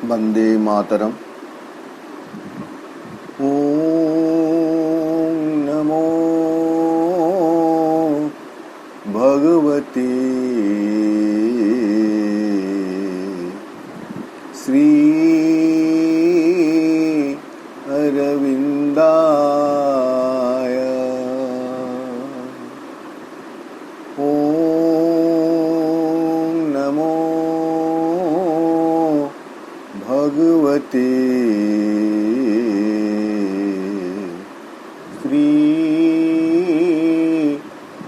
वंदे मातरम। ओम नमो भगवते श्री अरविंदाय। ओम नमो भगवते श्री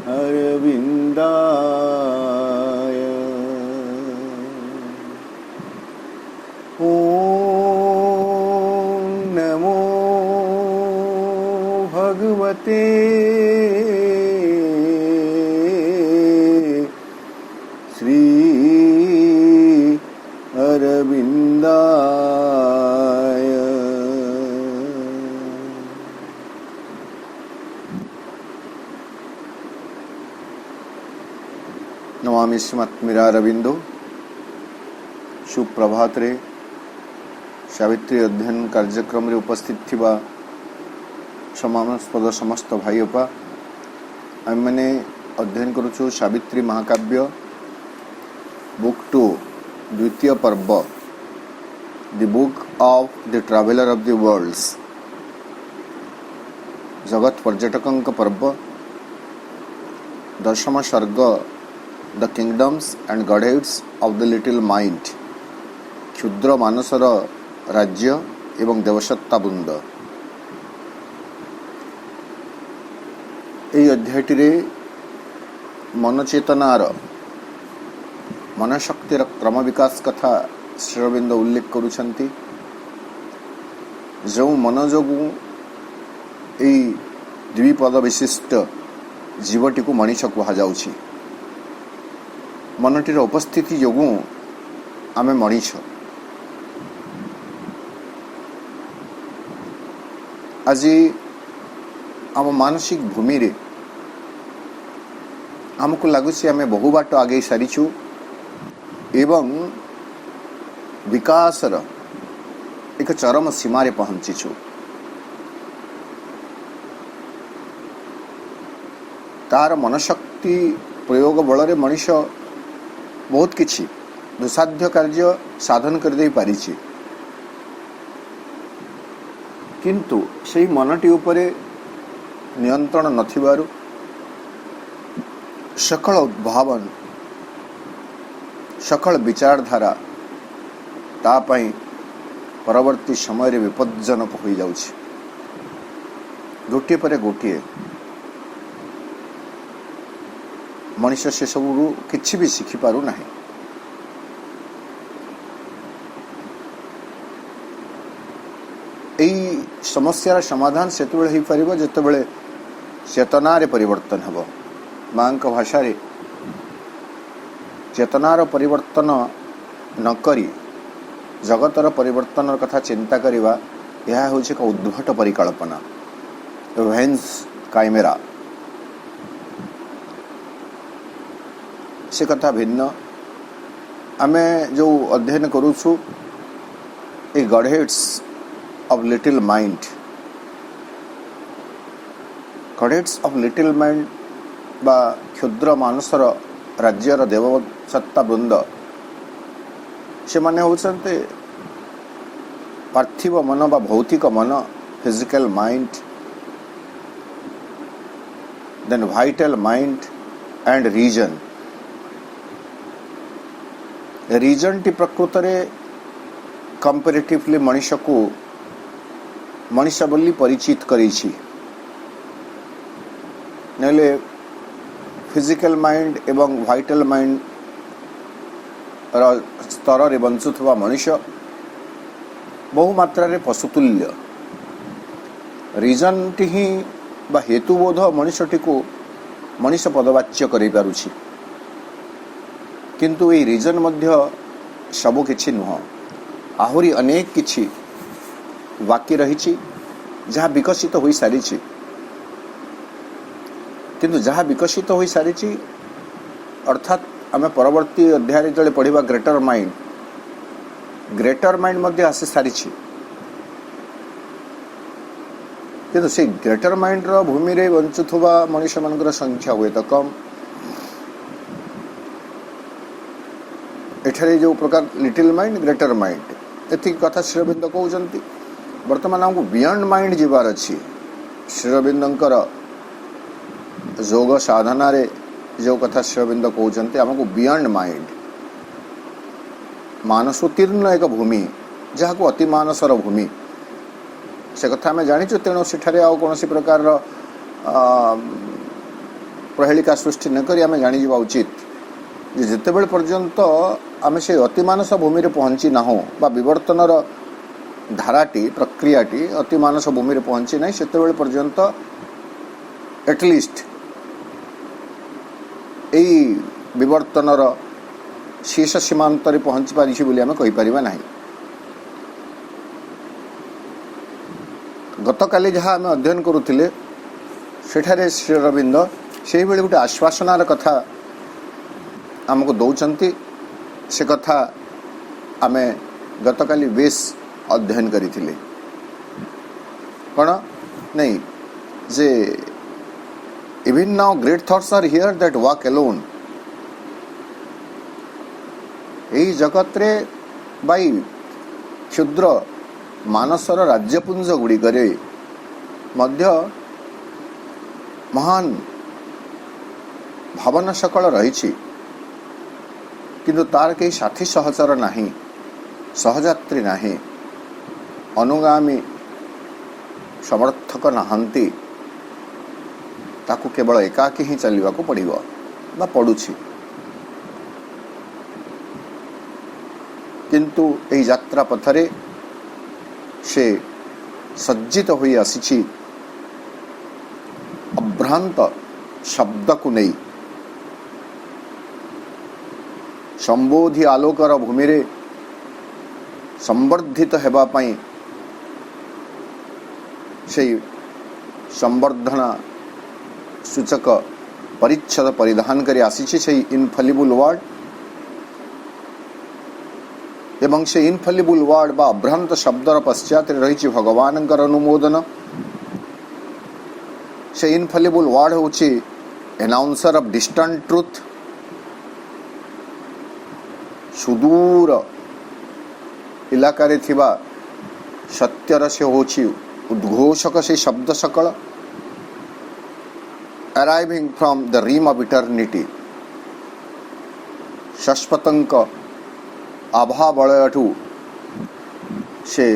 अरविंदाय। ओम नमो भगवते श्री अरविंदाय। नमामि श्रीमद् सुप्रभात रे सावित्री अध्ययन कार्यक्रम रे उपस्थित थिबा समानस्पद समस्त भाई अपा आम मैंने अध्ययन करुचु सावित्री महाकाव्य बुक 2 द्वितीय पर्व the book of the traveller of the worlds जगत पर्यटकंक पर्व दशम सर्ग the kingdoms and godheads of the little mind क्षुद्र मानसर राज्य एवं देवसत्ता बुंद। এই অধ্যায়টিরে মনচেতনার मनशक्तिर क्रम विकास कथा श्री अरविंद उल्लेख करुछंती। जो मन जोगु एई द्विपद विशिष्ट जीवटी को मनीष कहा जाउछि। मनटीर उपस्थिति जोगु आमे मनीष। आज आम मानसिक भूमि रे आमको लगुच आम बहु बाट आगे सारीचु एवं विकासर एक चरम सीमा रे पहुंचीछु। तार मनशक्ति प्रयोग बल रे मनीष बहुत किछि दुसाध्य कार्य साधन कर दे पारिछि, किंतु सेही मनटी उपरे नियंत्रण नथिबारु सकल उद्भावन सकल विचारधारा तापाई परवर्ती समय रे विपज्जनक हो जाउछि। गोटे पर गोटे मनुष्य से सबु किछि भी शिखि पारु नाही। एई समस्यार समाधान सेतबेले ही परिबो जेतबेले चेतना रे परिवर्तन हबो। मांक भाषा रे चेतनार परिवर्तन न करी जगतर परिवर्तन कथा चिंता करिवा यह होछि एक उद्भट परिकल्पना, वेन्स काइमेरा। से कथा भिन्न आमे जो अध्ययन करूछु ए godheads of little mind. Godheads of little mind बा क्षुद्र मानसर राज्यर देवसत्ता वृंद से माने होचंते पार्थिव मन बा भौतिक मन physical mind, then vital mind and reason. Reason टी प्रकृत रे कंपैरेटिवली मनुष्य को मनुष्य बोली परिचित करिछि। नेले फिजिकल माइंड एवं वाइटल माइंड स्तर रे बंचुथवा मनुष्य बहु मात्रा रे पशुतुल्य। रीजन टी ही बा हेतुबोध मनुष्यटी को मनुष्य पदवाच्य करि पारुछि, किंतु ए रीजन मध्य सबु किछि नुह। आहुरी अनेक किछि बाकी रहिछि जहाँ विकसित होई सारिछि, किंतु जहाँ विकसित होई सारिछि अर्थात आम परवर्ती अध्याय जो पढ़ा ग्रेटर माइंड ग्रेटर माइंड मध्य आसी सारी किंतु से ग्रेटर माइंड रो भूमि रे बंचुथुबा मनुष्य मानकर संख्या हुए तो कम एठारे जो प्रकार लिटिल माइंड ग्रेटर माइंड एति कथा श्री अरविंद कहउचंती वर्तमान हमको बियॉन्ड माइंड जीवार अछि श्री अरविंदंकर योग साधना रे जो कथा श्री अरविंद कहउचंती हमको बियॉन्ड माइंड मानसोत्तीर्ण एक भूमि जहाँ को अति मानसर भूमि से कथा आम जाचु तेणु सेठारे आउ कौन प्रकार प्रहेलिका सृष्टि नक आम जाणी उचित जिते बड़े पर्यंत आम से अतिमानस भूमि रे पहुँची ना बा विवर्तनर धाराटी प्रक्रियाटी अतिमानस भूमि रे पहुँची ना से पर्यंत एटलिस्ट यही विवर्तनर शीर्ष सीमांत पहुँची पारिछि बोली आम कहीपर ना गतकाली जहाँ आम अध्ययन करुले सेठारे श्री अरविंद से भाई गोटे आश्वासनार कथा आमको दौरान से कथा आम गतकाली बेस अध्ययन करथिले कौन नहीं जे even now great thoughts are here that walk alone यही जगत रे बाई क्षुद्र मानसर राज्यपुंज गुड़िक मध्य महान भावना सकल रही किंतु तार कई साथी सहचर नहीं सहयात्री नहीं अनुगामी समर्थक नहांती ताकू केवल एकाकी ही चलवा को पड़िबो बा पड़ुछि किंतु एही यात्रा पथरे से सज्जित होई आसीछि अभ्रांत शब्द को नहीं संबोधि आलोकर भूमि रे संवर्धित हेबा पई से संवर्धना सूचक परिच्छद परिधान करी आसीछि से इनफलिबल वर्ड एवं से इनफलिबल वर्ड बा अभ्रांत शब्दर पश्चात रही भगवानकर अनुमोदन से इनफलिबल वर्ड होछि एनाउंसर ऑफ डिस्टेंट ट्रुथ सुदूर इलाकार थिबा सत्यर से होछि उद्घोषक से शब्द सकल arriving from the realm of eternity शाश्वतंक आभा बलयठू से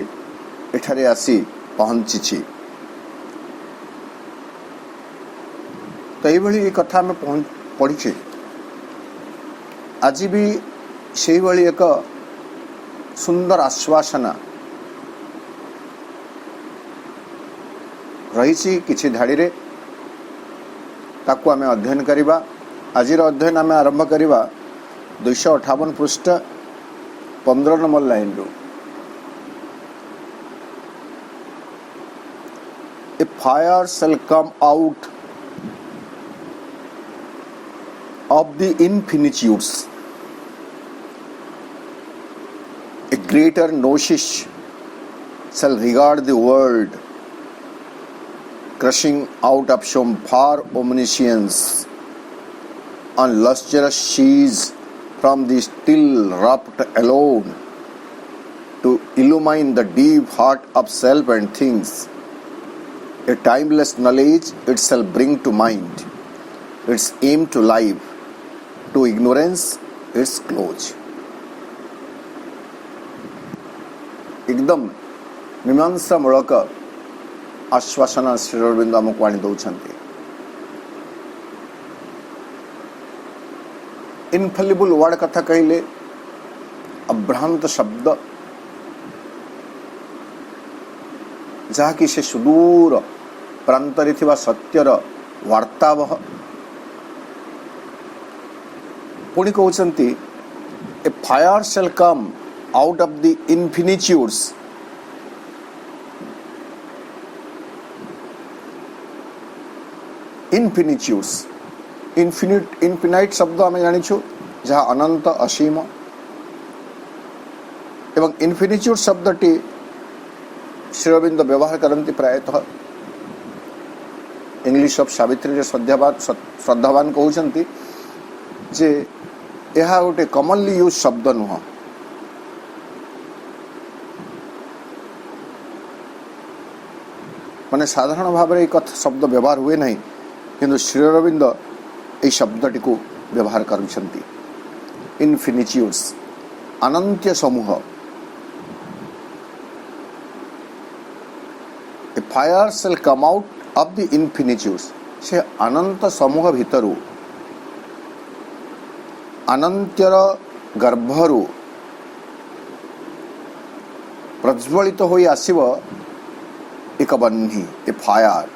एठारे आसी पहुंची तो ये कथा में पढ़ी आज भी से एक सुंदर आश्वासना रही किछि धाड़ी रे ताकू आमे अध्ययन करिबा आजिर अध्ययन आमे आरंभ करिबा 258 पृष्ठ 15 नंबर लाइन रो a fire shall come out of the infinitudes a greater gnosis shall regard the world crushing out of some far omniscience on lustrous seas from the still rapt alone to illumine the deep heart of self and things. A timeless knowledge it shall bring to mind, its aim to life, to ignorance its close. एकदम मीमांसा मूलक आश्वासन श्री अरविंद आमको आनी दौरान इनफलिबल word कथा कहले अभ्रांत शब्द जहाँकि से सुदूर प्रांतरे थिबा सत्यर वार्तावह पुणी कहते a fire shall come out of the infinitudes infinite शब्द आम जानी जहाँ अनंत असीम एवं इन्फिनिट्यूड शब्दटी श्री अरविंद व्यवहार करती प्रायतः इंग्लिश ऑफ सावित्री श्रद्धावान कहते जे यह गोटे कॉमनली यूज शब्द नुह माने साधारण भाव में एक शब्द व्यवहार हुए नहीं किंतु श्री अरविंद ये शब्दटी को व्यवहार करुछंती इन्फिनिट्यूड्स अनंत्य समूह a fire shall come out of the infinitudes से अनंत समूह भितरु अनंतर गर्भरु प्रज्वलित होई आसीब एक बन्ही ए फायर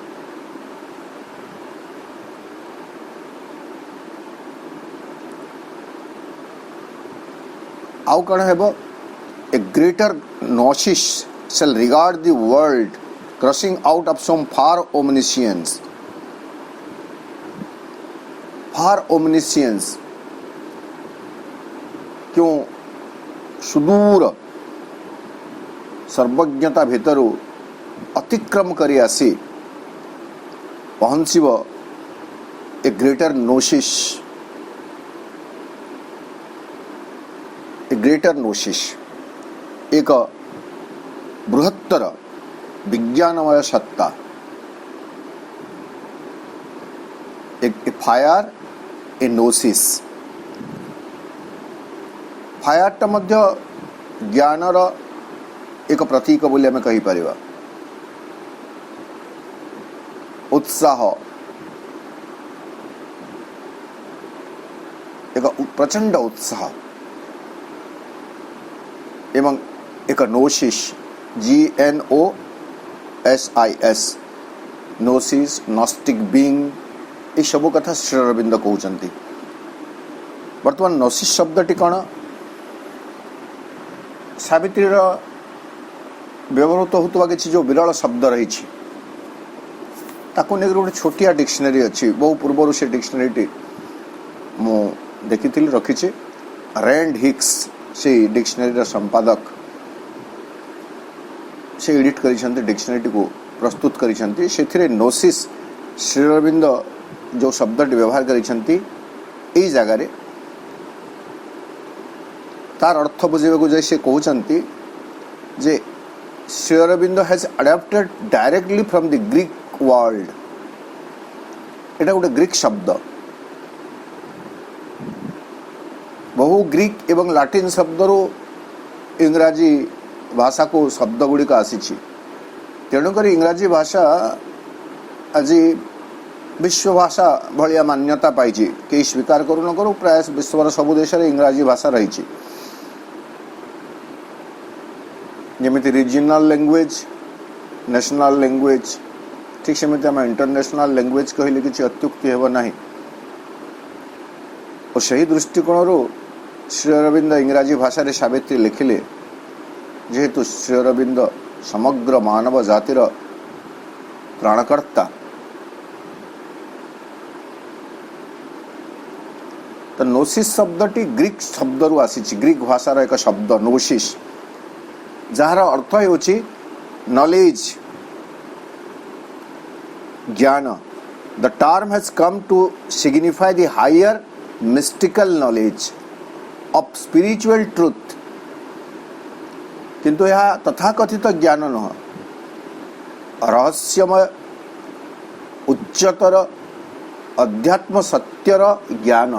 आउ कण हेब ए greater नॉसिस shall regard the world crossing out of some far omniscience क्यों सुदूर सर्वज्ञता भितरु अतिक्रम करी आसी पहुँचब ए ग्रेटर नोसिस एक बृहत्तर विज्ञानमय सत्ता एक फायर ए नोसिस फायर मध्य ज्ञानर एक प्रतीक बोली आम कही परिबा उत्साह एक प्रचंड उत्साह एवं एक नोसिस GNOSIS नोसिस नॉस्टिक बीइंग ये सब कथा श्री अरविंद कहते बर्तमान नोसिस शब्दटी कौन सावित्री व्यवहृत होता किसी जो विरल शब्द रही गोटे छोटिया डिक्शनरी अच्छी बहु पूर्व से डिक्शनरी मु देखी रखी रैंड हिक्स से डिक्शनरी संपादक से एडिट करी डिक्शनरी को प्रस्तुत करी से नोसिस श्री अरविंद जो शब्द व्यवहार करी जगार तार अर्थ बुझे जाए से कहते जे Shri Aurobindo has adapted directly from the Greek world एटा गोटे ग्रीक शब्द बहु ग्रीक एवं लाटिन शब्दरू इंग्राजी भाषा को शब्द गुड़िक आसी तेणुक इंग्राजी भाषा आज विश्व भाषा भाया मान्यता पाई कई स्वीकार करू न करू प्राय विश्वर सबु देश में इंग्राजी भाषा रही जमी रिजनल लैंग्वेज नेशनल लैंग्वेज ठीक सेमती आम इंटरनेशनल लैंग्वेज कहले किसी अत्युक्ति हेब ना और सही दृष्टिकोण श्री अरविंद इंग्राजी भाषा रे सावित्री लिखिले जेहेतु श्री अरविंद समग्र मानव जातिर प्राणकर्ता तो नोसिस शब्दटी ग्रीक शब्द रु आसी ग्रीक भाषार एक शब्द नोसिस जार अर्थ होची नॉलेज ज्ञान the term has come to signify the higher mystical knowledge of spiritual truth किंतु यह तथाकथित ज्ञान न रहस्यमय उच्चतर अध्यात्म सत्यर ज्ञान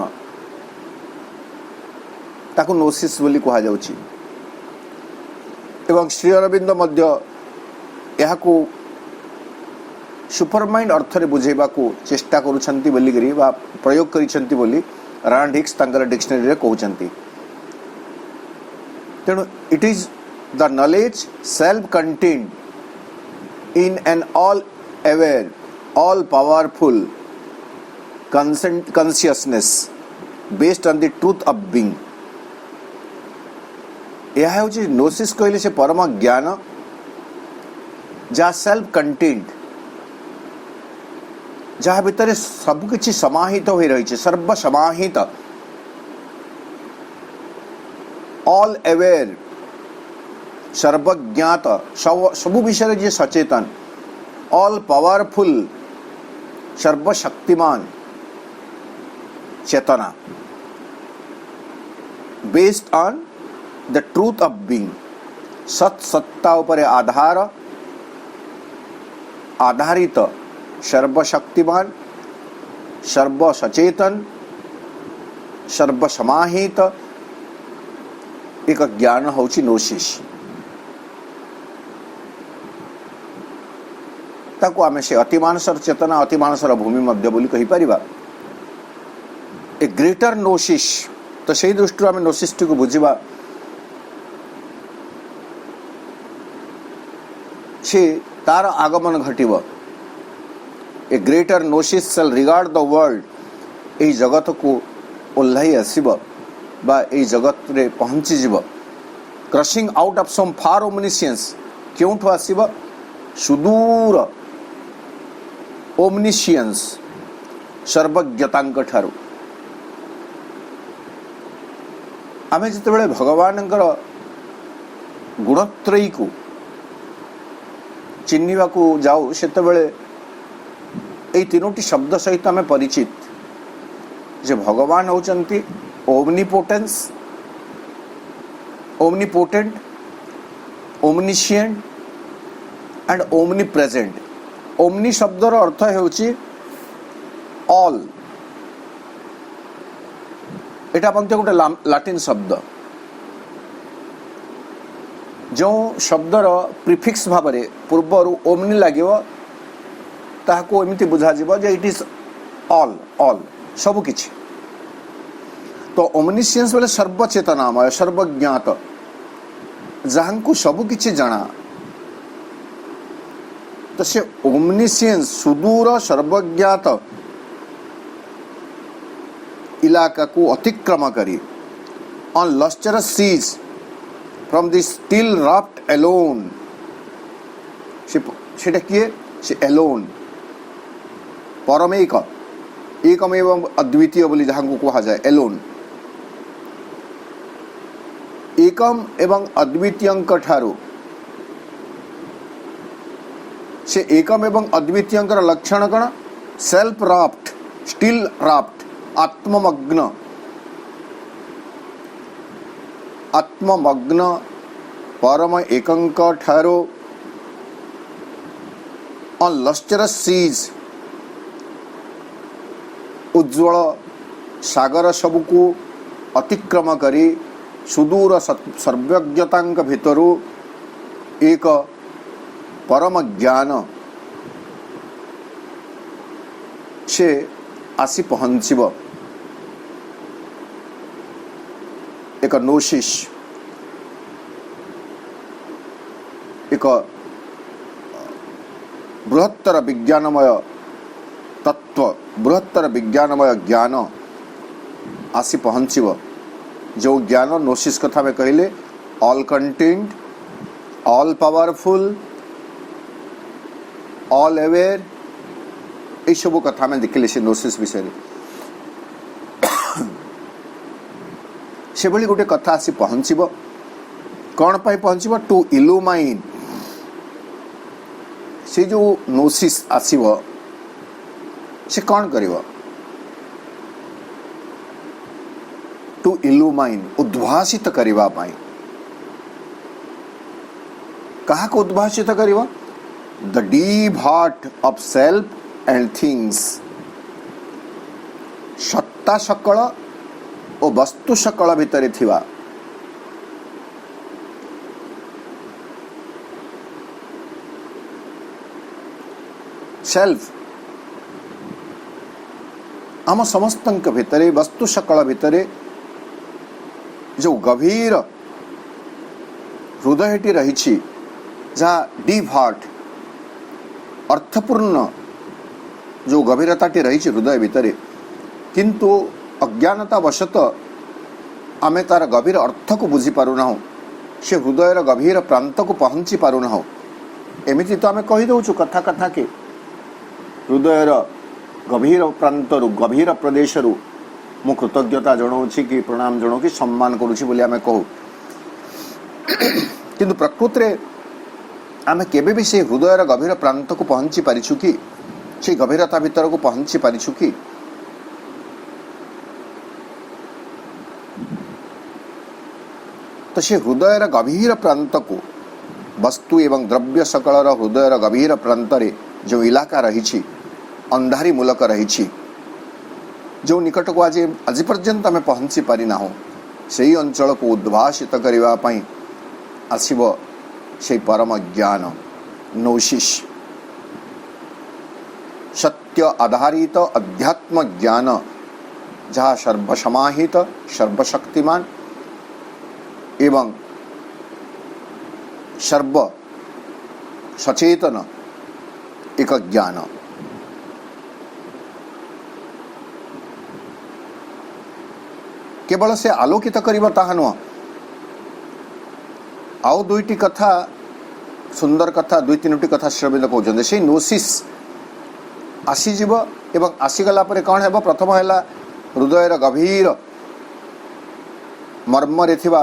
ताकू नोसिस बोली कहा जाउची एवं श्री अरविंद मध्य यह को सुपरमाइंड अर्थ रे बुझेबा को चेष्टा करूछंती बोली बा प्रयोग करिसंती बोली रैंड हिक्स तांकर डिक्शनरी रे कहउछंती तेणु it is the knowledge self contained in an all aware all powerful consciousness based on the truth of being यह हूँ नोसिस कहले से परम ज्ञान जहाँ सेल्फ कंटेन्ड जहाँ भितर सबकि समाहित हो रही सर्वसमाहित ऑल अवेयर सर्वज्ञात सबु विषय जे सचेतन, ऑल पावरफुल, सर्वशक्तिमान चेतना, based on the truth of being, सत्ता उपरे आधारित सर्वशक्तिमान, सर्वसचेतन, सर्वसमाहित एक ज्ञान होची नोसिस। ताको आमे से अतिमानसर चेतना, अतिमानसर भूमि मध्य बोली कहि परिबा। ए ग्रेटर नोसिस, तो सेही दृष्टि आमे नोसिस को बुझिबा। से तार आगमन घटिब। A greater gnosis shall regard the world, एही जगत को ओल्हाई आसिब बा एही जगत रे पहुंची जीव, crushing out of some far omniscience, क्योंठु आसिब? सुदूर ओमनिशियंस, सर्वज्ञतांक ठारू। आमे जितेबेले भगवानंकर गुणत्रयी को चिन्हिबा को जाऊ, सेतेबेले एई तीनोटी शब्द सहित आमे परिचित जे भगवान होचंती omnipotence, omnipotent, omniscient and omnipresent. Omni शब्दर अर्थ हेउची ऑल। एटा पंक्ति गोटे लाटिन शब्द, जो शब्दर प्रिफिक्स भाव में पूर्वर ओमनी लगे ताको एमती बुझा जीव जे इट इज ऑल, ऑल सबु किछि। तो ओमनिशियंस बोले सर्वचेतनामय, सर्वज्ञात, जहांकु सबु किछि जाना। तो से ओमनिशियंस सुदूर सर्वज्ञात इलाका को अतिक्रम करी on lustrous seas from the still rapt alone, सेटा किए? से एलोन, परमेक, एकमेव अद्वितीय बोली जहाँ को कहा जाए एलोन। एकम एवं अद्वितीयंक ठारू, से एकम एवं अद्वितीयंकर लक्षण कण? सेल्फ राफ्ट, स्टिल राफ्ट, आत्ममग्न, आत्ममग्न परम एकंक ठारू ऑन लस्टरस सीज, उज्ज्वल सागर सबको अतिक्रम करी सुदूर सर्वज्ञतांक भितरु एक परम ज्ञान से आसी पहुँचब। एक नोसिस, एक बृहत्तर विज्ञानमय तत्व, बृहत्तर विज्ञानमय ज्ञान आसी पहुँचब। जो ज्ञान नोसिस कथा में कहले all content, all powerful, all aware, ये सब कथा में देखिले से नोसिस विषय से भली गोटे कथा आसी पहुँचब। कौन पाई पहुँचब? To illumine. से जो नोसिस आसीब से कौन करिव? टू इल्यूमाइन, उद्भासित करिवा पाई। कहा को उद्भासित करिवा? The deep heart of self and things, सत्ता सकल और वस्तु सकल भितर थिवा सेल्फ, आम समस्तंक भितरे, वस्तु सकल भितरे जो गभीर हृदयटी रही, जहाँ डीप हार्ट, अर्थपूर्ण जो गभीरताटी रही हृदय भितरे, किंतु अज्ञानता वशत आमे तार गभीर अर्थ को बुझी पारुना, से हृदयर गभीर प्रांत को पहुँची पारुना। एमिति तो आमे कही दउछु कथा कथा के हृदयर गभीर प्रांतरु, गभीर प्रदेशरु मु कृतज्ञता जनाऊँ कि प्रणाम जनाऊँ कि सम्मान करुछि बोली आमे कहू। किंतु प्रकृति रे आमे केबे भी से हृदयर गभीर प्रांत को पहुंची पारिछु कि से गभीरता भीतर को पहुंची पारिछु कि तो से हृदयर गभीर प्रांत को वस्तु एवं द्रव्य सकलर हृदयर गभीर प्रांत रे जो इलाका रही अंधारी मूलक रही जो निकट को आज पर्यंत आम पहुंची पारि ना से अंचल को उद्भासित करने आसब से परम ज्ञान नोशिष सत्य आधारित अध्यात्म ज्ञान जहाँ सर्वसमाहित सर्वशक्तिमान एवं सर्व सचेतन एक ज्ञान केवल से आलोकित करिबा ताहा नुह आउ दुईटी कथा सुंदर कथा दुई तीनोटी कथा श्रविंद कहते से नोसिस आसीजीव एवं आसीगला पर कौन है प्रथम है हृदयर गभीर मर्म रे थिबा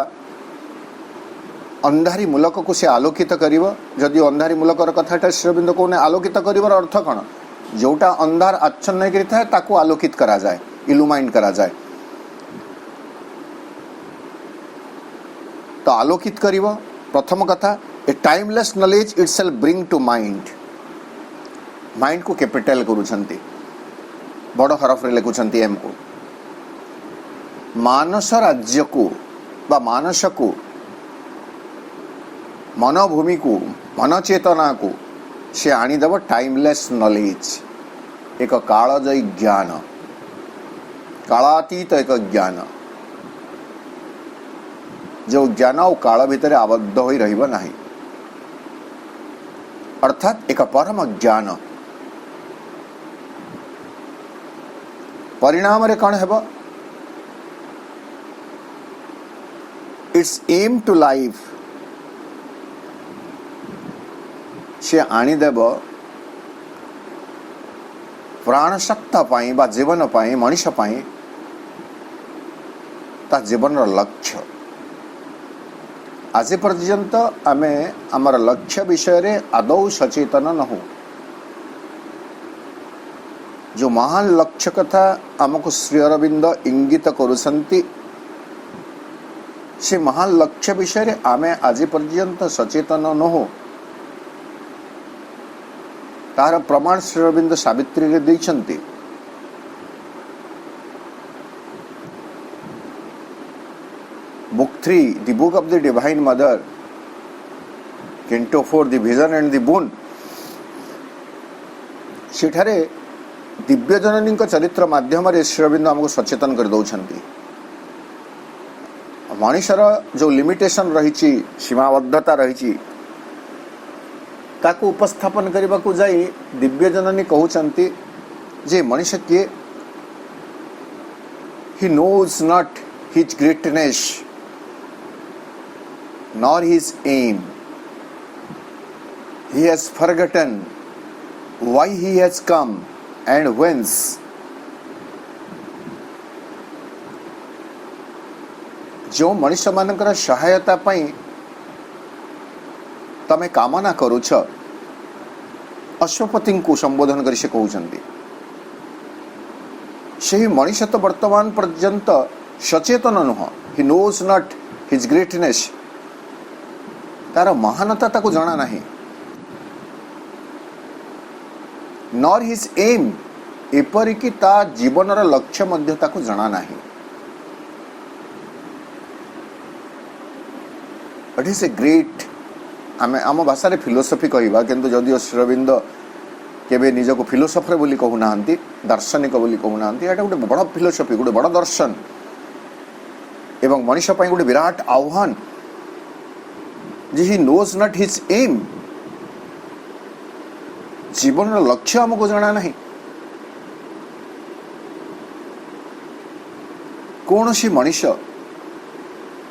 अंधारी मूलक को से आलोकित करिवो जदि अंधारी मूलकर कथाटा श्रविंद कहने आलोकित करिवार अर्थ कौन जोटा अंधार आच्छन्न करि थाए ताकू आलोकित करा जाए इलुमाइन करा जाए तो आलोकित करिवो प्रथम कथा a timeless knowledge itself bring to mind mind को कैपिटल करूछंती बड़ हरफ रे लिखुछंती एम को मानस राज्य को बा मानस को मनोभूमि को मन चेतना को से आनीदेव टाइमलेस नॉलेज एक कालजयी ज्ञान कालातीत एक ज्ञान जो ज्ञान और काल भितर आबद्ध हो रहिबो नाही अर्थात एक परम ज्ञान परिणाम रे कौन है इट्स एम टू लाइफ से आनीदेव प्राणशक्ता पाई बा जीवन पाई मनुष्य पाई ता जीवन लक्ष्य आज पर्यंत आमे आमर लक्ष्य विषय रे आदौ सचेतन न हो जो महान लक्ष्य कथा आमको श्री अरविंद इंगित करुसंती से महान लक्ष्य विषय रे आमे आज पर्यंत सचेतन न हो तार प्रमाण श्री अरविंद सावित्री रे दैछंती Book 3, the book of the Divine Mother, Canto 4, the vision and the boon. सेठारे Divya जननी चरित्र माध्यम रे श्री अरविंद हमको सचेतन कर दौरान मनुष्यर जो लिमिटेशन रही सीमाबद्धता रही ताको उपस्थापन करने को जाई दिव्य जननी कहउछंती जे मनुष्य किए he knows not his greatness nor his aim. He has forgotten why he has come and whence. जो मनुष्य मानकर सहायता पाई तमे कामना करुछ अश्वपति को संबोधन कर से कहउछंती से मनुष्य तो वर्तमान पर्यंत सचेतन नुह he knows not his greatness तार महानता ताको जाना नहीं नॉर हिज एम एपरिकी ता जीवनर लक्ष्य मध्य ताको जाना नहीं इट इज ए ग्रेट आमे आम भाषा रे फिलोसफी कहबा किंतु जदियो श्री अरविंद केबे निजको फिलोसफर बोली कहू नाहंती दार्शनिक बोली कहू नाहंती एटा गोटे बड़ फिलोसफी गोटे बड़ दर्शन एवं मनुष्य पई गोटे विराट आह्वान जे he knows not his aim जीवन लक्ष्य हमको जाना नहीं कौन सी मनुष्य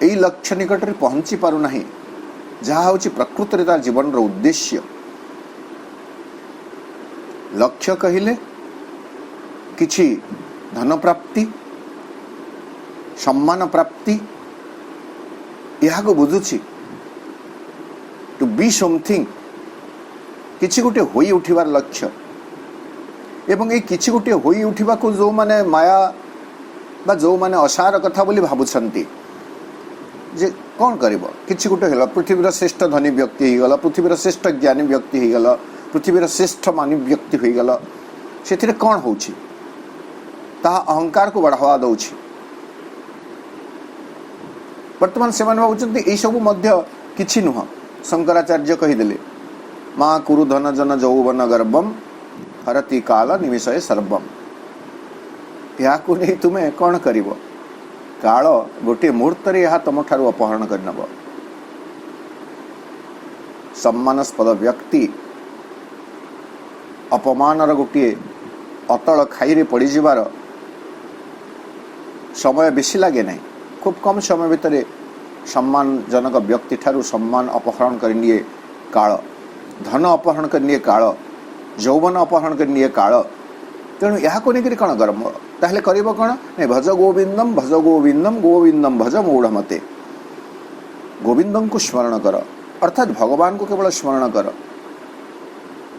यही लक्ष्य निकट रे पहुंची पारु नहीं जहाँ हूँ प्रकृति तार जीवन उद्देश्य लक्ष्य कहिले किछि धन प्राप्ति सम्मान प्राप्ति यह को बुझुछि बी समथिंग किछि गोटे होई उठिबार लक्ष्य एवं ये किछि गोटे होई उठिबा को जो माने माया बा जो माने असार कथा बोली भाबुछंती जे कौन करिबो किछि गोटे हेला पृथ्वीर श्रेष्ठ धनी व्यक्ति हो गला पृथ्वीर श्रेष्ठ ज्ञानी व्यक्ति हो गला पृथ्वीर श्रेष्ठ मानव व्यक्ति हो गला सेथिरे कौन होउछि ता अहंकार को बढ़ावा दउछि वर्तमान से भावुंट यही सब किछि नुह शंकराचार्य कहीदेले माँ कुरु धन जन जौवन गर्भम हरती काल निमिषय सर्वम या नहीं तुम्हें कौन कर काल गोटे मुहूर्त यह तुम ठारू अपहरण कर नब सम्मानस्पद व्यक्ति अपमान गोटे अतल खाई पड़ जावार समय बेसी लगे ना खूब कम समय भितर सम्मानजनक व्यक्ति ठारू सम्मान अपहरण कर निए काल धन अपहरण कर निए काल यौवन अपहरण कर निए काल तेणु यह कौन गर्म ताहले करिबो कौन नहीं भज गोविंदम गोविंदम भज मूढ़ मते गोविंदम को स्मरण कर अर्थात भगवान को केवल स्मरण कर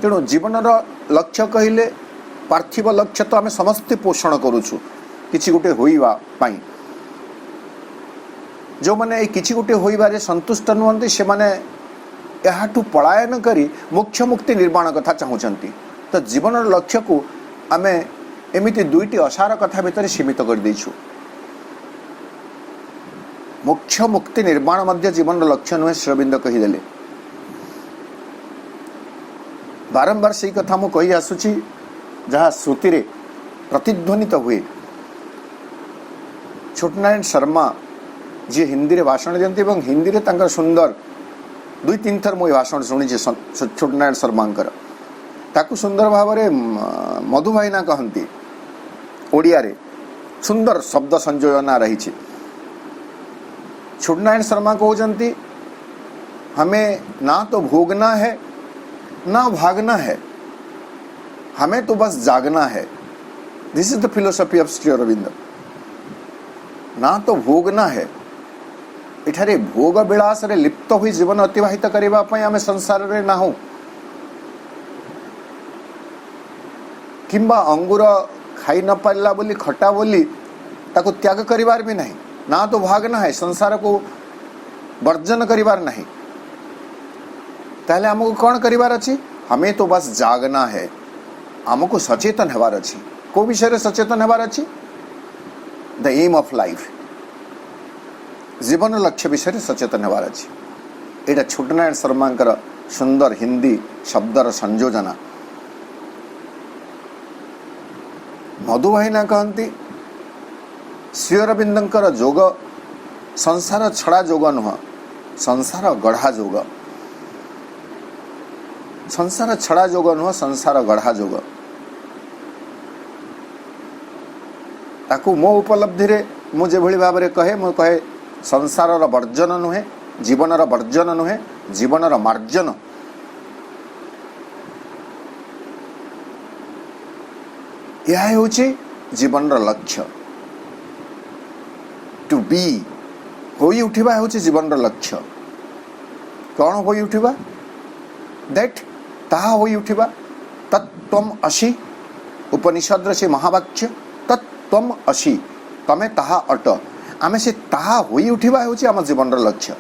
तेणु जीवन लक्ष्य कहले पार्थिव लक्ष्य तो आम समस्ते पोषण करुछु किछि गोटे होइबा पाई जो माने किछि गोटे होइबारे संतुष्ट नुहंती से माने याठू पलायन करी मोक्ष मुक्ति निर्माण कथा चाहूचंती तो जीवन लक्ष्य को आमे एमिति दुईटी असार कथा भितर सीमित कर देइछु मोक्ष मुक्ति निर्माण मध्य जीवन लक्ष्य नुहे श्रीअरविंद कहीदेले बारंबार से कथा मु कही आसुची जहाँ श्रुति रे प्रतिध्वनित हुए छोटनारायण शर्मा जी हिंदी रे भाषण दियंती एवं हिंदी रे तांकर सुंदर दुई तीन थर मुझे भाषण शुणी छोटनारायण शर्मांकर ताकू सुंदर भाव में मधु भाईना कहती ओडिया रे सुंदर शब्द संयोजना रही छोटनारायण शर्मा कहते हमें ना तो भोगना है ना भागना है हमें तो बस जागना है this is the philosophy of Shri Aurobindo ना तो भोगना है इठारे भोग विलास रे लिप्त हुई जीवन अतिवाहित करिबा पई आमे संसार रे ना हो किंबा अंगूर खाई न पारला बोली खटा बोली ताको त्याग करिवार भी नहीं ना तो भागना है संसार को वर्जन करिवार नहीं ताले हमको कौन करिवार अछि हमें तो बस जागना है हमको सचेतन हेबार अछि को विषय रे सचेतन हेबार अछि द एम ऑफ लाइफ जीवन लक्ष्य विषय सचेतन हेबार अछि एटा छोटनारायण शर्मांकर सुंदर हिंदी शब्दर संयोजना मधु भाईना कहती श्री अरविंदंकर जोग संसार छड़ा जोग नुह संसार गढ़ा जोग संसार छड़ा जोग नुह संसार गढ़ा जोग ताकू मो उपलब्धि रे मु जे भली भाव रे कहे मु कहे संसार वर्जन नुहे जीवन वर्जन नुहे जीवन मार्जन यह होची जीवन लक्ष्य टू बी होई उठिबा होची जीवन लक्ष्य कौन होई उठिबा दैट ताहा होई उठिबा तत्त्वम असी उपनिषद से महावाक्य तत्त्वम असी तमे ताहा अट आमे से ताहा होई उठिबा होची आम जीवन लक्ष्य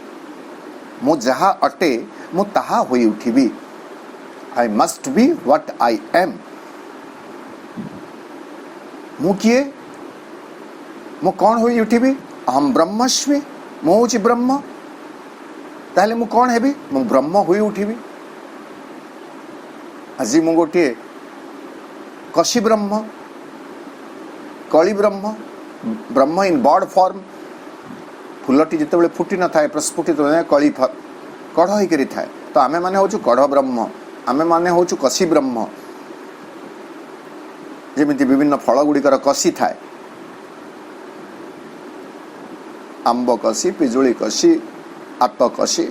मु जहा अटे मु ताहा होई उठिबी I must be what I am मु किए मु कौन होई उठिबी अहम ब्रह्मस्मि मु होची ब्रह्म ताहले मु कौन हेबी मु ब्रह्म होई उठिबी आज मु गोटे कशी ब्रह्म कली ब्रह्म ब्रह्म इन बर्ड फॉर्म फुलटी जिते फुटी न थाए प्रस्फुटित कली कढ़ होकर थाए तो आमे माने होचु कढ़ ब्रह्म आमे माने होचु कसी ब्रह्म जेमिति विभिन्न फल गुड़िकर कसी थाए आंब कसी पिजुली कसी आत कसी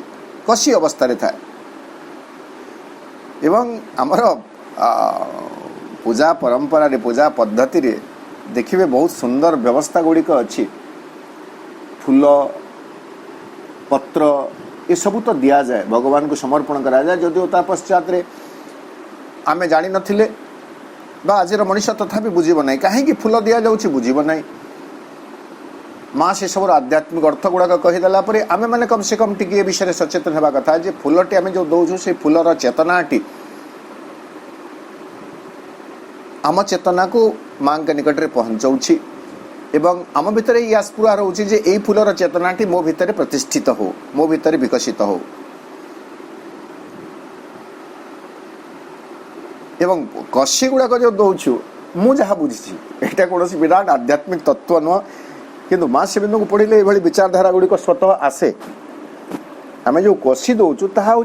कसी अवस्था थाए एवं आमर पूजा परंपरा रे पूजा पद्धति रे देखिए बहुत सुंदर व्यवस्था गुड़िक अच्छी फूल पत्र ये सब तो दिया जाए, भगवान को समर्पण करा जाए। जदिओ ता पश्चात आमे जानी नथिले बा आजिर मनुष्य तथापि बुझिब नहीं कहीं फूल दि जाऊँगी बुझिब नहीं। माँ से सब आध्यात्मिक अर्थ गुड़ाक कहीदेला आमे मैंने कम से कम टी विषय सचेतन होगा कथा जे फूलटी आम जो दौचु से फूलर चेतनाटी आम चेतना को माँ के निकट में पहुँचाऊँगी एवं आम भितर ये आस्पुरा रोचे जे यही फूलर चेतनाटी मो भितर प्रतिष्ठित हो, मो भितर विकसित हो। एवं कषि गुड़ाक जो दौचु मु जहाँ बुझी यहाँ कौन विराट आध्यात्मिक तत्व नुह किंतु माँ से बिंदु को पढ़ले ये विचारधारा गुड़िक स्वतः आसे। आम जो कषि दौचु ता हूँ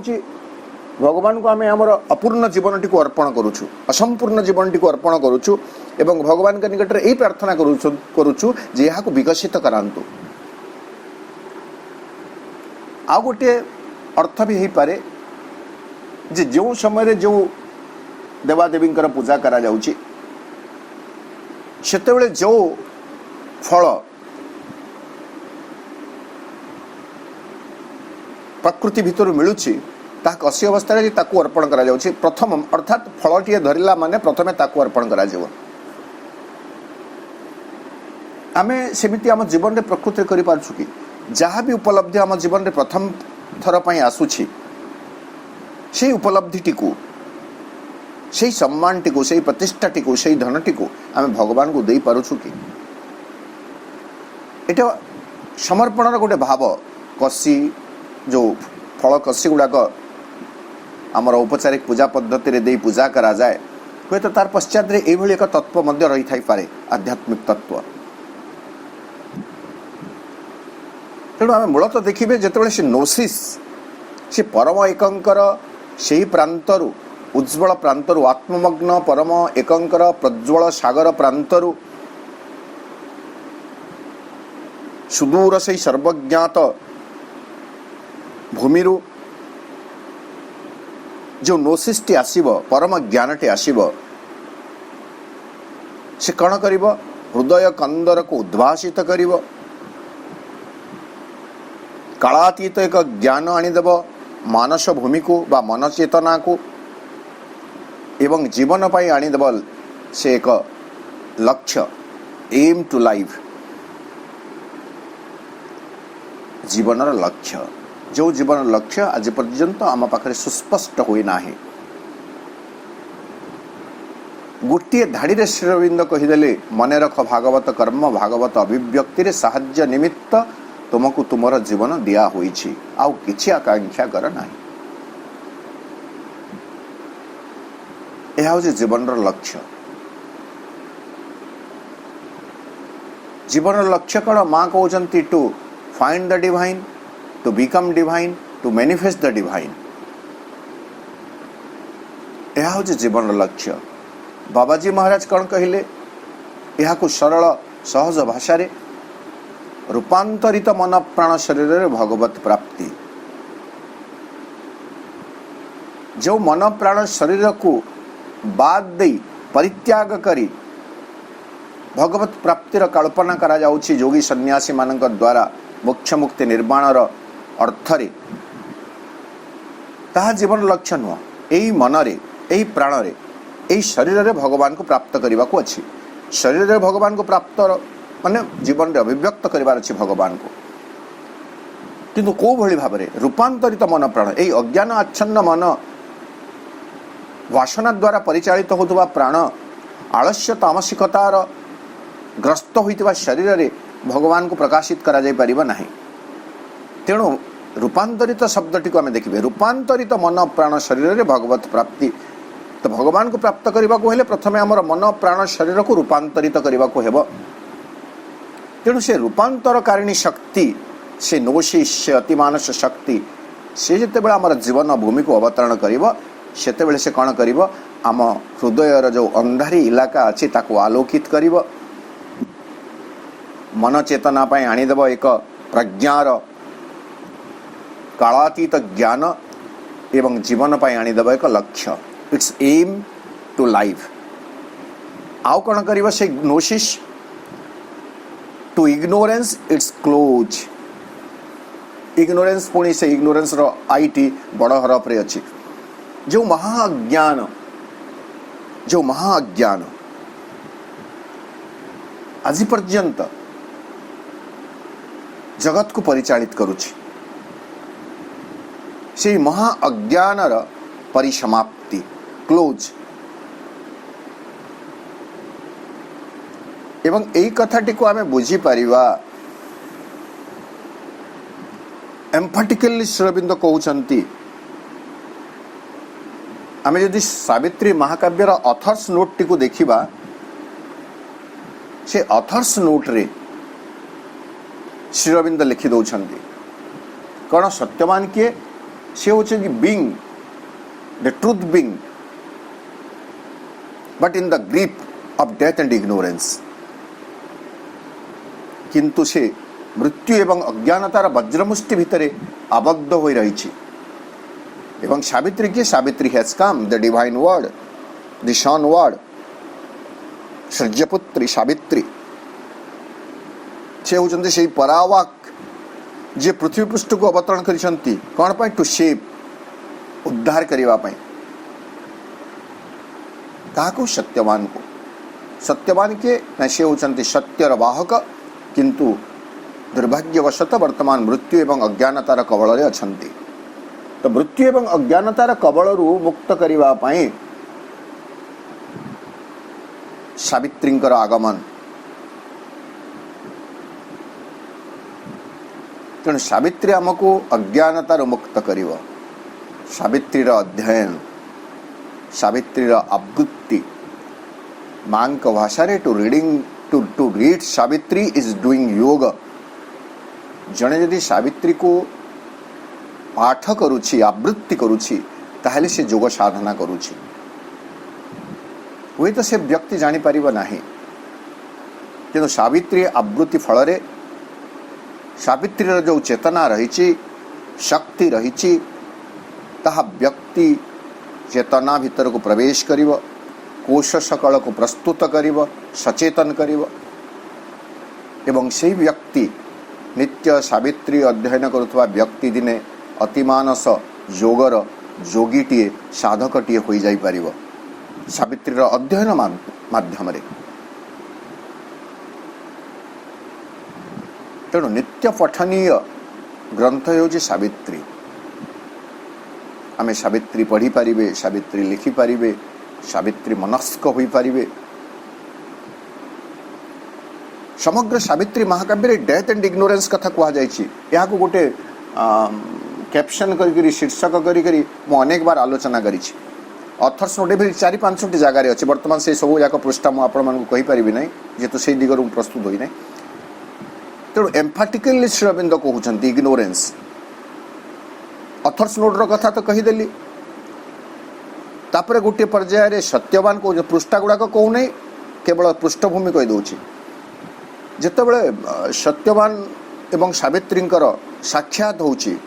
भगवान को आम आमर अपूर्ण जीवन टी अर्पण करुचु, असंपूर्ण जीवन टी अर्पण करुचु एवं भगवान के निकट में यही प्रार्थना करुचु जे यहाँ को विकसित करांतु। आ गोटे अर्थ भी हो पारे जे जो समय जो देवादेवी पूजा करा जाउची सेतेबेले जो फल प्रकृति भितर मिलुची ता कषि अवस्था ताकू अर्पण करा जाउची। प्रथम अर्थात फलटी धरला माने प्रथमे ताकू अर्पण करा जाव। आमे सेमिति आम जीवन रे प्रकृति करि पारछु कि जहाँ भी उपलब्धि आम जीवन रे प्रथम थर पई आसुची से उपलब्धिटी को से सम्मान टी को से प्रतिष्ठा टी को से धन टी को आम भगवान को दे पारुछु कि एटा समर्पणर गोटे भाव। कषि जो फल कषि गुड़ाक आमर औपचारिक पूजा पद्धति दे पूजा करा जाए हुए तो तार पश्चात यही एक तत्व मध्य रही थाई पारे, आध्यात्मिक तत्व। तेणु आम मूलतः देखिए जिते से नोसिस से परम एकंकर से प्रांतरु उज्ज्वल प्रांतरु आत्ममग्न परम एकंकर प्रज्वल सागर प्रांतरु सुदूर से सर्वज्ञात भूमिरु जो नोसिस टी आसीबो परम ज्ञान टी आसीबो से कण करिबो हृदय कंदर को उद्भासित करिबो, कालातीत एक ज्ञान आनीदेव मानस भूमि को बा मन चेतना को एवं जीवन पाई आनीदेव से एक लक्ष्य एम टू लाइफ जीवनर लक्ष्य। जो जीवन लक्ष्य आज पर्यंत आम पाखे सुस्पष्ट हुए ना। गोटे धाड़ी श्रीअरविंद कहीदेले मन रख भागवत कर्म भागवत अभिव्यक्ति रे साहाय्य निमित्त तुमको तुमर जीवन दिया होईछि आउ किछि आकांक्षा कर ना। यह हूँ जीवन लक्ष्य। जीवन लक्ष्य कौन माँ कहते to find the divine, to become divine, to manifest the divine. यह हूँ जीवन लक्ष्य। बाबाजी महाराज कौन कहले यह को सरल सहज भाषा रे रूपांतरित मन प्राण शरीर रे भगवत प्राप्ति। जो मन प्राण शरीर को बाद दे परित्याग करी भगवत प्राप्तिर कल्पना करा जाउछि योगी सन्यासी मानक द्वारा मोक्ष मुक्ति निर्माणर अर्थरे ताहा जीवन लक्ष्य नुह। यही मनरे यही प्राणरे यही शरीर रे भगवान को प्राप्त करने को अच्छी। शरीर रे भगवान को प्राप्त माने जीवन रे अभिव्यक्त करिवार अछि भगवान को, किंतु को भली भाव रे रूपांतरित मन प्राण यही अज्ञान आच्छन्न मन वासना द्वारा परिचालित होतुवा प्राण आलस्य तामसिकतार ग्रस्त होइतबा शरीर रे भगवान को प्रकाशित करा जाय परिबा नाही। तेणु रूपांतरित शब्दटी को आम देखिए रूपांतरित मन प्राण शरीर रे भगवत प्राप्ति। तो भगवान को प्राप्त करने को हेले प्रथमे आमर मन प्राण शरीर को रूपांतरित करने को हेब। तेणु से रूपांतरकारिणी शक्ति से नोशिष्य अतिमानस शक्ति से जितेबाला आमर जीवन भूमि को अवतरण करिब सेतेबेले से कौन करिब आम हृदयर जो अंधारी इलाका अच्छी ताको आलोकित करिब, मन चेतना पाई आनीदेव एक प्रज्ञार कालातीत ज्ञान एवं जीवन पाई आनीदेव एक लक्ष्य इट्स एम टू लाइफ। आउ कौन करिब से gnosis to ignorance its close. Ignorance पुणी से इग्नोरेंस रो आईटी बड़ हरफ रे अछि जो महाअज्ञान आज पर्यंत जगत को परिचालित करुछि से महाअज्ञानर परिसमाप्ति क्लोज एवं एई कथाटी को आमे बुझी परिवा एम्फाटिकली श्री अरविंद कहउचंती आमे यदि सावित्री महाकाव्यर ऑथर्स नोट टी को देखिबा से ऑथर्स नोट रे श्री अरविंद लिखि दउछंती कौन सत्यवान किए से होचे being the truth being but in the grip of death and ignorance किंतु से मृत्यु एवं अज्ञानतार वज्रमुष्टि भितर आबद्ध हो रही एवं सावित्री के Savitri has come the divine word the sun word सूर्यपुत्री सावित्री से होचंती से परावाक जे पृथ्वी पृष्ठ को अवतरण करिसंती कोन पय टू शेप उद्धार करिवा पय काको सत्यवान के न से होचंती सत्यर वाहक किंतु दुर्भाग्यवशत वर्तमान मृत्यु एवं अज्ञानतार कबल रे अछंती तो मृत्यु एवं अज्ञानतार कबलरू मुक्त करिवा पय सावित्रींकर आगमन तेणु सावित्री आमको अज्ञानतार मुक्त करिव सावित्रीर अध्ययन सावित्रीर आवृत्ति मांक भाषा रे to read Savitri is doing yoga जने यदि सावित्री को पाठ करुछि आवृत्ति करुछि ताहले से योग साधना करुछि हुए तो से व्यक्ति जानी परिबा नाही किंतु सावित्री आवृत्ति फल रे सावित्रीर जो चेतना रही शक्ति रही ताहा व्यक्ति चेतना भीतर को प्रवेश करिव कोश सकल को प्रस्तुत करिव सचेतन करिव एवं से व्यक्ति नित्य सावित्री अध्ययन करुवा व्यक्ति दिने अतिमानस योगर योगीटीए साधकटीए हो जाई परिव सावित्रीर अध्ययन माध्यम रे तेणु नित्य पठनीय ग्रंथ होउछि सावित्री आमे सावित्री पढ़ी पारिबे सावित्री लिखि पारिबे सावित्री मनस्क होई पारिबे समग्र सावित्री महाकाव्य डेथ एंड इग्नोरेंस कथा कहा जायछि या को गोटे कैप्शन करी शीर्षक करी मु अनेक बार आलोचना करिछि ऑथर्स नोट भी 4-5 जगह अच्छे वर्तमान से सब जाक पृष्ठा मुझे आपण कहि पारिबि नै जेतु से दिगरु प्रस्तुत होई नै तेणु एम्फाटिकली श्री अरविंद कहउछंती इग्नोरेंस ऑथर्स नोट रो कथा तो कहिदेली तापरे गोटे पर्याय रे सत्यवान को जो पृष्ठा गुड़ाक कहू नै केवल पृष्ठभूमि कहि दउछि जेतेबेले सत्यवान एवं सावित्रींकर साक्षात होउछि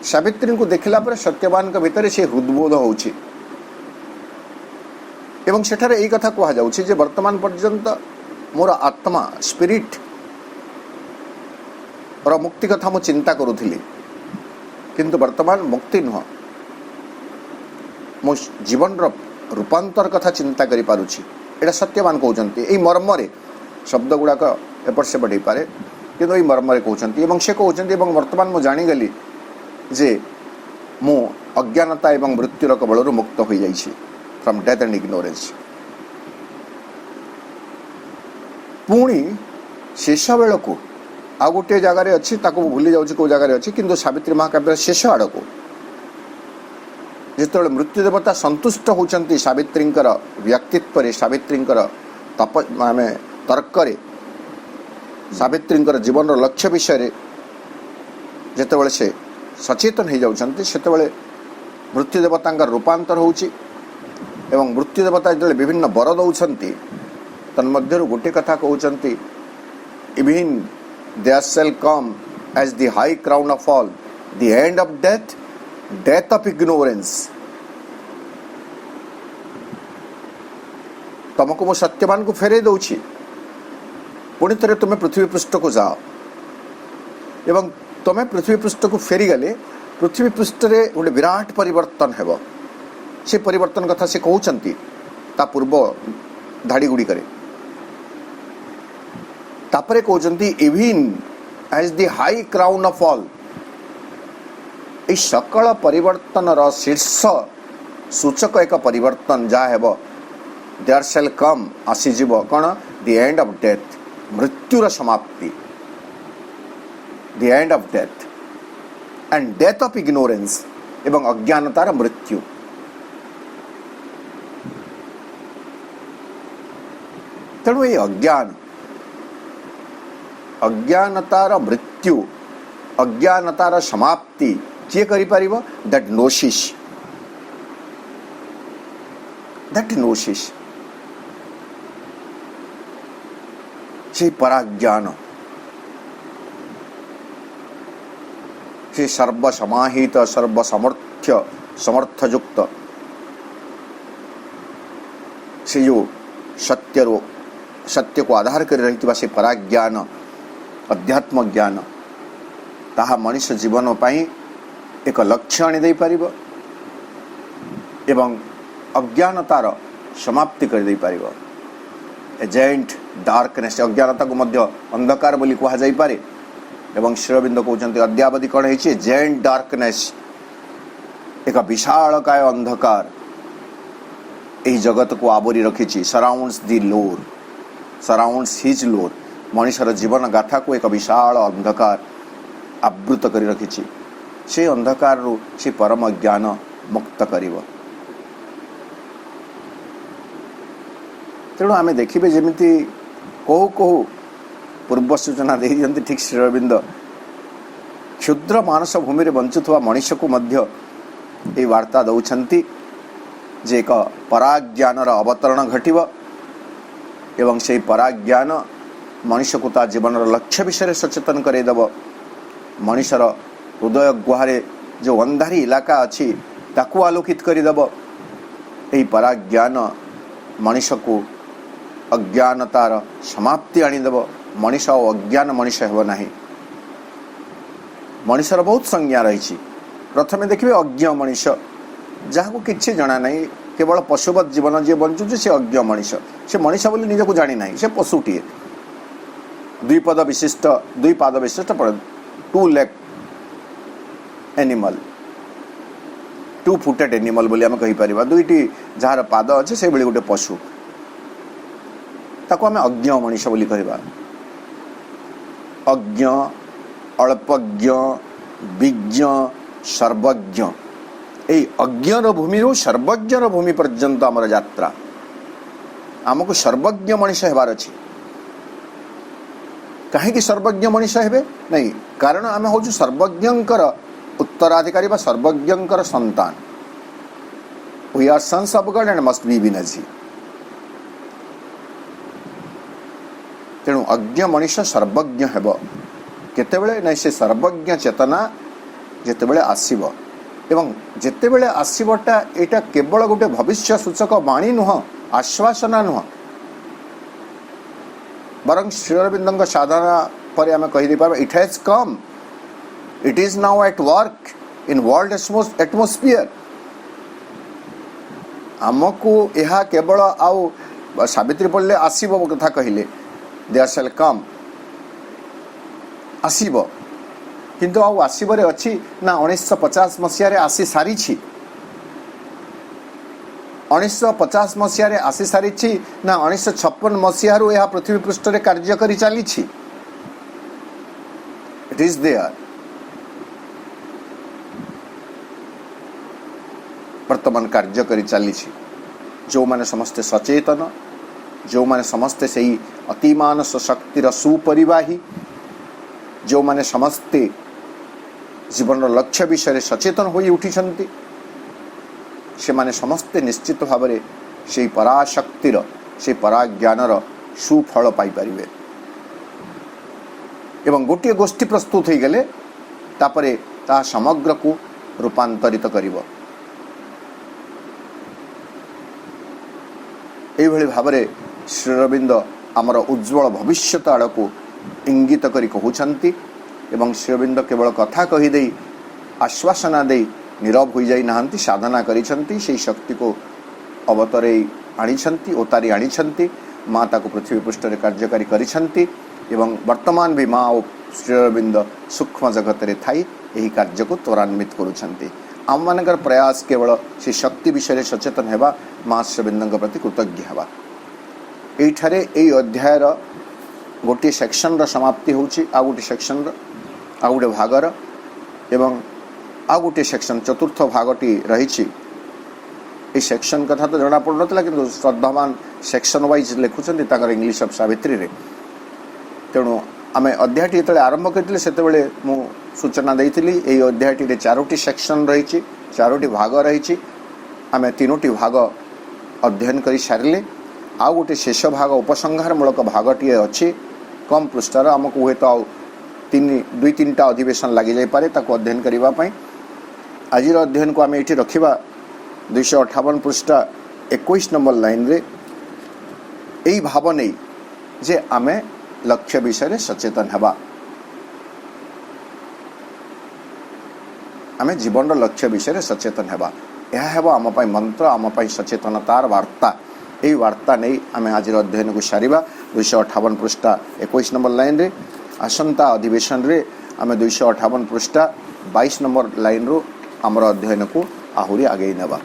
सावित्री को देखला पर सत्यवान के भीतर से हृदबोध होउछि एवं सेठारे एई कथा कहा जाउछि जे वर्तमान पर्यंत मोर आत्मा स्पिरिट और मुक्ति कथा मु चिंता करूथिली किंतु वर्तमान मुक्ति नुह मो जीवन रो रूपांतर कथा चिंता करि पारुछि एटा सत्यवान कहउछंती एई मर्म रे शब्द गुड़ाक एपट सेपट हो पारे किंतु एई मर्म रे कहउछंती एवं से कहउछंती एवं वर्तमान मु जानि गली जे मु अज्ञानता एवं मृत्युर कबलरू मुक्त हो जाइछि फ्रॉम डेथ एंड इग्नोरेंस पुणी शेष बेल को आ गोटे जगार अच्छी भूली जाऊँ कौ जगार अच्छी किंतु सावित्री महाकाव्य शेष आड़ को जिते मृत्यु देवता संतुष्ट होती सावित्रींकर व्यक्तित्व सावित्रींकर तप आम तर्क सावित्रींकर जीवन लक्ष्य विषय जिते से सचेतन हो जाती से मृत्यु देवता रूपांतर होउछि एवं मृत्यु देवता जो विभिन्न वर दौरान तन्मध्यरु गोटे कथा कहउचंती even there shall come as the high crown of all the end of death death of ignorance तुमको मो सत्यवान को फेरे दउछि पुणी थे तुम्हें पृथ्वी पृष्ठ को जाओ एवं तुम पृथ्वी पृष्ठ को फेरीगले पृथ्वी पृष्ठ रे गोटे विराट परिवर्तन हेब से परिवर्तन कथा से कहउछंती ता पूर्व धाड़ी गुड़ी करे तापरे कहउछंती even as the high crown of all ए सकल परिवर्तन र शीर्ष सूचक एक परिवर्तन जा हेब देयर शैल कम आसीजीव कौन द एंड ऑफ डेथ मृत्युर समाप्ति the end of death and death of ignorance एवं अज्ञानतार मृत्यु तेणु ये अज्ञानतार मृत्यु अज्ञानतार समाप्ति किए करि परिबो दैट नोसिस से पराज्ञान से सर्वसमाहित समर्थयुक्त से जो सत्य को आधार कर रही से पराज्ञान अध्यात्म ज्ञान ताहा मनुष्य जीवन पाई एक लक्ष्य आनी दे पारिबो एवं अज्ञानतार समाप्ति कर दे पारिबो एजेंट डार्कनेस अज्ञानता को मध्य अंधकार बोली कहा जाई पारे एवं श्रीअरविंद कहते अद्यावधि कौन है एजेंट डार्कनेस एक विशालकाय अंधकार यही जगत को आवरी रखी सराउंड्स दी लोर सराउंड्स हिज लोर मनुष्यर जीवन गाथा को एक विशाल अंधकार आवृत कर रखी से अंधकार रु से परम ज्ञान मुक्त करिवो तेणु आम देखिए जमीती कहू कहू पूर्व सूचना दे दियंती ठीक श्रीअरविंद क्षुद्र मानस भूमि रे बंचुवा मनुष्य को मध्य ये वार्ता दौरान जे एक पराज्ञानर अवतरण घटिव एवं से पराज्ञान मनुष्य को ता जीवन लक्ष्य विषय सचेतन करदेव मनुष्यर हृदय गुहारे जो अंधारी इलाका अच्छी ताकू आलोकित करदेव यही पराज्ञान मनुष्य को अज्ञानतार समाप्ति आनीदेव मनुष्य और अज्ञान मनुष्य हेब नहीं मनुष्यर बहुत संज्ञा रही प्रथमे देखिए अज्ञ मनुष्य जहाँ को किसी जना नहीं केवल पशुवत जीवन जी बंचुचे से अज्ञ मनुष्य से मनुष्य बोली निजक जानी ना से पशुटीए दुई पाद विशिष्ट two leg animal two footed animal बोली आम कहीपर दुईटी जार पाद अच्छे से गोटे पशु ताको आम अज्ञ मनुष्य बोली कहवा अज्ञ अल्पज्ञ विज्ञ सर्वज्ञ यही अज्ञर भूमि रू सर्वज्ञर भूमि पर्यंत आमर यात्रा आमको सर्वज्ञ मनुष्य हेबार अछि कहीं सर्वज्ञ मनुष्य हेबे नहीं कारण आम हूँ सर्वज्ञंकर उत्तराधिकारी बा सर्वज्ञंकर संतान we are sons of God and must be विनर्जी तेणु अज्ञ मनुष्य सर्वज्ञ हेब केतेबेले नहीं से सर्वज्ञ चेतना जेतेबेले आसीबो एवं जेतेबेले आसीबटा एटा केवल गोटे भविष्य सूचक वाणी नुह आश्वासना नुह बरं श्रीअरविंद साधना पर आम कही पार it has come it is now at work in world atmosphere आमको यह केवल आउ सावित्री पढ़ले आसीबो कथा कहले देयर शैल कम आसीबो किंतु आउ आसीबरे अछि ना 1950 मसीह रे आसी सारी 1950 मसीह रे आसी सारी ना 1956 मसीह रु यह पृथ्वी पृष्ठ रे कार्य करी चली इट इज देयर वर्तमान कार्य करी चली जो माने समस्ते सचेतन जो माने समस्ते सही अतिमानस शक्तिर सुपरिवाही जो माने समस्ते जीवन लक्ष्य विषय सचेतन होई उठिछंती से माने समस्ते निश्चित भाव में से पराशक्तिर से पराज्ञानर सुफल पाई परिबे एवं गोटे गोष्ठी प्रस्तुत हो गले तापरे ता समग्र को रूपांतरित करिवो एई भली भावरे श्रीअरविंद आमर उज्ज्वल भविष्यत आड़ को इंगित करी कहउछंती एवं श्रीअरविंद केवल कथा कहीदे आश्वासना दे नीरव हो जाई नाहंती, साधना करिसंती, से शक्ति को अवतरे आनिछंती, ओतारी आनिछंती। माँ ताको पृथ्वी पृष्ठ रे कार्यकारी करिसंती एवं वर्तमान भी माँ और श्रीअरविंद सूक्ष्म जगत रे थाई एही कार्य को त्वरान्वित करुछंती। आम मानकर प्रयास केवल से शक्ति विषय सचेतन हेबा, माँ श्रीअरविंद प्रति कृतज्ञ हेबा। एठारे एई अध्यायर गोटे सेक्शन समाप्ति होची, आ गोटे सेक्शन आ गोटे भागर एवं आ गोटे सेक्शन चतुर्थ भागटी रही। ए सेक्शन कथा तो जना पड़न कि श्रद्धावान सेक्शन वाइज लिखुंट इंग्लिश ऑफ सावित्री रे। तेणु आम अध्यायटी जो आरंभ करते से सूचना देती यही अध्यायटी चारोटी सेक्शन रही, चारोटी भाग रही। आम तीनोटी भाग अध्ययन कर सारे। आउ गोटे शेष भाग उपसंहार मूलक भागटी अच्छी कम पृष्ठार, आमको हुए तो दुई तीन टा अधिवेशन लग जापे अध्ययन करने। आज अध्ययन को आम ये रखा 258 पृष्ठा 21 नंबर लाइन रे यही भाव नहीं जे आमे लक्ष्य विषय सचेतन हेबा, आमे जीवन लक्ष्य विषय सचेतन हेबा। यह हेबा आम पाई मंत्र, आम पाई सचेतनतार वार्ता। यही वार्ता नहीं आमे आज अध्ययन को सारिबा। 258 पृष्ठा 21 नंबर लाइन रे आसंता अधिवेशन रे आमे 258 पृष्ठा 22 नंबर लाइन रो आमर अध्ययन को आहुरी आगे नेबा।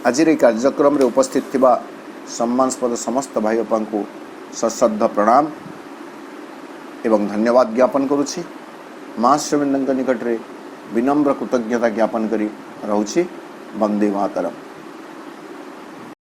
आज कार्यक्रम रे उपस्थित थिबा सम्मानस्पद समस्त भाई बापा को सश्रद्ध प्रणाम एवं धन्यवाद ज्ञापन करुछि। माँ श्रीअरविंद निकट रे विनम्र कृतज्ञता ज्ञापन करी रहूछि। वंदे मातरम।